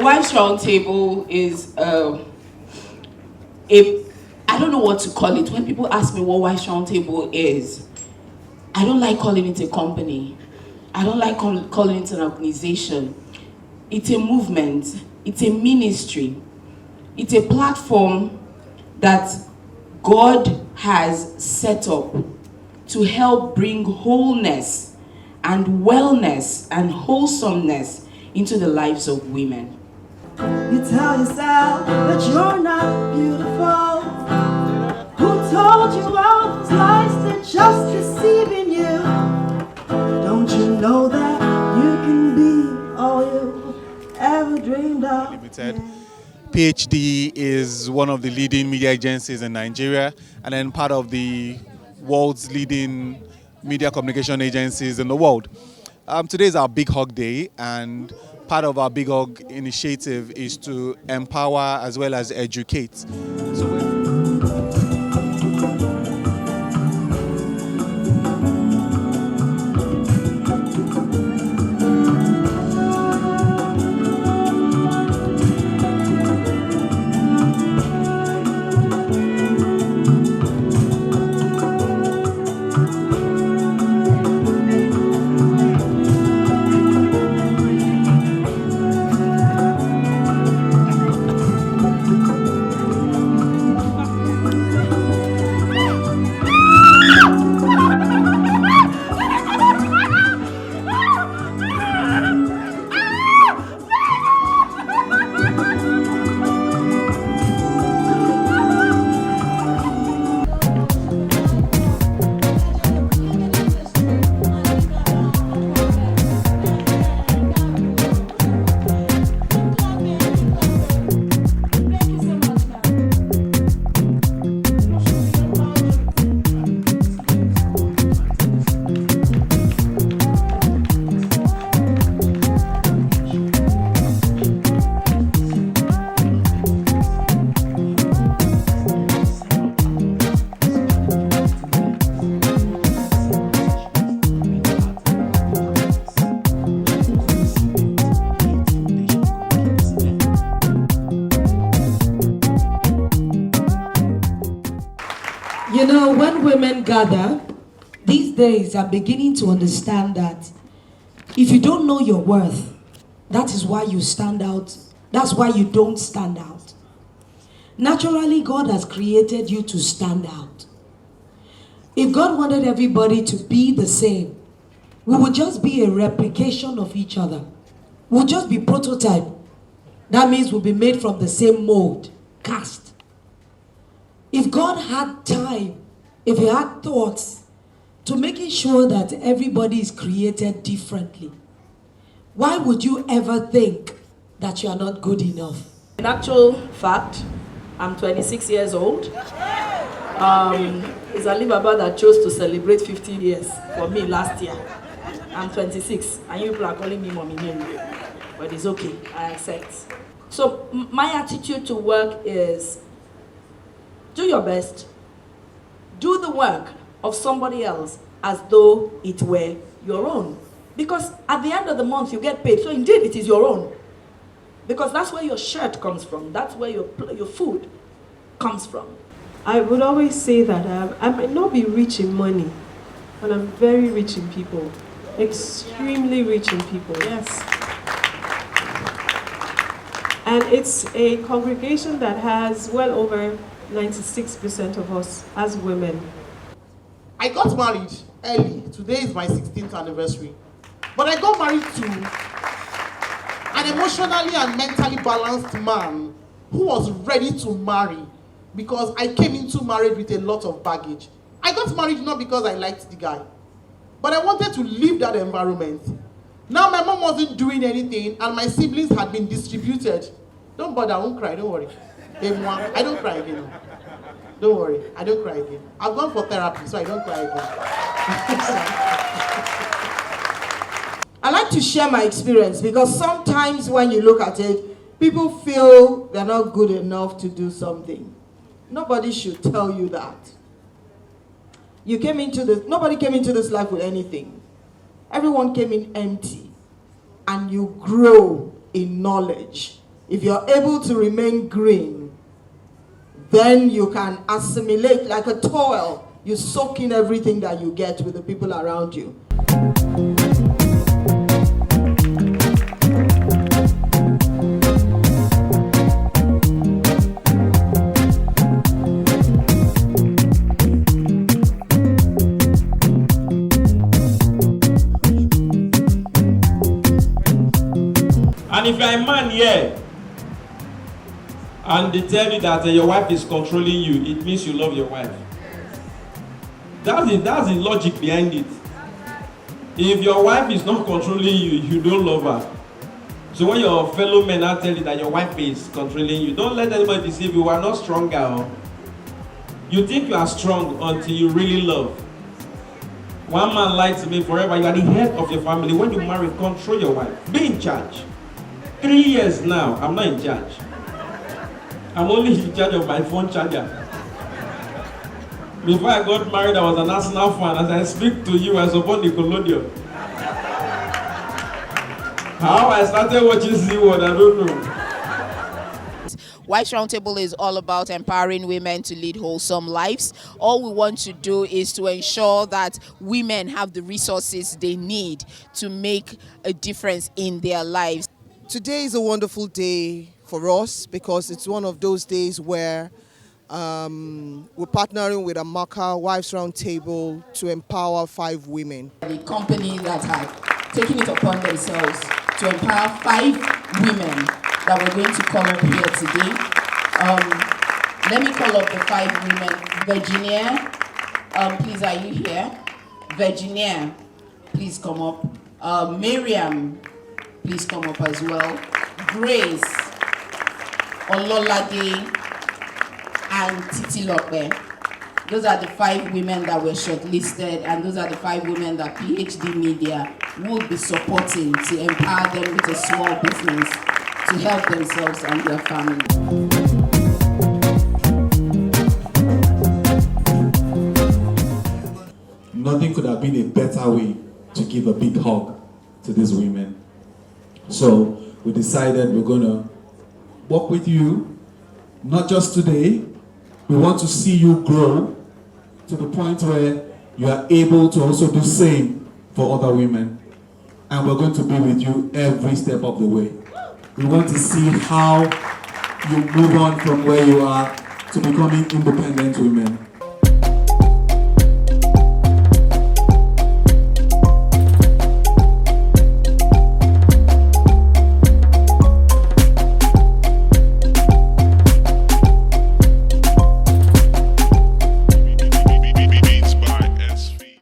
Wives Roundtable is I don't know what to call it. When people ask me what Wives Roundtable is, I don't like calling it a company. I don't like calling it an organization. It's a movement. It's a ministry. It's a platform that God has set up to help bring wholeness and wellness and wholesomeness into the lives of women. You tell yourself that you're not beautiful. Who told you all those lies? They're just deceiving you. Don't you know that you can be all you ever dreamed of? Goldmynetv. PhD is one of the leading media agencies in Nigeria and then part of the world's leading media communication agencies in the world. Today is our Big Hug Day, and part of our Big Hug initiative is to empower as well as educate. You know, when women gather, these days I'm beginning to understand that if you don't know your worth, that is why you stand out. That's why you don't stand out. Naturally, God has created you to stand out. If God wanted everybody to be the same, we would just be a replication of each other. We'll just be prototype. That means we'll be made from the same mold, cast. If God had time, if he had thoughts to making sure that everybody is created differently, why would you ever think that you are not good enough? In actual fact, I'm 26 years old. It's Alibaba that chose to celebrate 50 years for me last year. I'm 26, and you people are calling me mommy name, but it's okay, I accept. So my attitude to work is, do your best. Do the work of somebody else as though it were your own. Because at the end of the month, you get paid. So indeed, it is your own. Because that's where your shirt comes from. That's where your food comes from. I would always say that I might not be rich in money, but I'm very rich in people. Extremely rich in people. Yes. And it's a congregation that has well over 96% of us as women. I got married early. Today is my 16th anniversary. But I got married to an emotionally and mentally balanced man who was ready to marry because I came into marriage with a lot of baggage. I got married not because I liked the guy, but I wanted to leave that environment. Now my mom wasn't doing anything and my siblings had been distributed. Don't bother, I won't cry, don't worry. I don't cry again. Don't worry, I don't cry again. I've gone for therapy, so I don't cry again. I like to share my experience because sometimes when you look at it, people feel they're not good enough to do something. Nobody should tell you that. Nobody came into this life with anything. Everyone came in empty. And you grow in knowledge. If you're able to remain green, then you can assimilate like a towel. You soak in everything that you get with the people around you. And if you're a man here, and they tell you that your wife is controlling you, it means you love your wife. That's the logic behind it. If your wife is not controlling you, you don't love her. So when your fellow men are telling you that your wife is controlling you, don't let anybody deceive you. You are not stronger. You think you are strong until you really love. One man lied to me forever. You are the head of your family. When you marry, control your wife. Be in charge. 3 years now, I'm not in charge. I'm only in charge of my phone charger. Before I got married, I was an Arsenal fan. As I speak to you, I support Nickelodeon. How I started watching Z-World, I don't know. Wives Roundtable is all about empowering women to lead wholesome lives. All we want to do is to ensure that women have the resources they need to make a difference in their lives. Today is a wonderful day for us because it's one of those days where we're partnering with Amaka Wives Roundtable to empower 5 women. The company that have taken it upon themselves to empower 5 women that we're going to call up here today. Let me call up the 5 women. Virginia, please, are you here? Virginia, please come up. Miriam, please come up as well. Grace, Ololade, and Titilope. Those are the 5 women that were shortlisted, and those are the 5 women that PhD Media will be supporting to empower them with a small business to help themselves and their family. Nothing could have been a better way to give a big hug to these women. So we decided we're going to work with you, not just today. We want to see you grow to the point where you are able to also do the same for other women. And we're going to be with you every step of the way. We want to see how you move on from where you are to becoming independent women.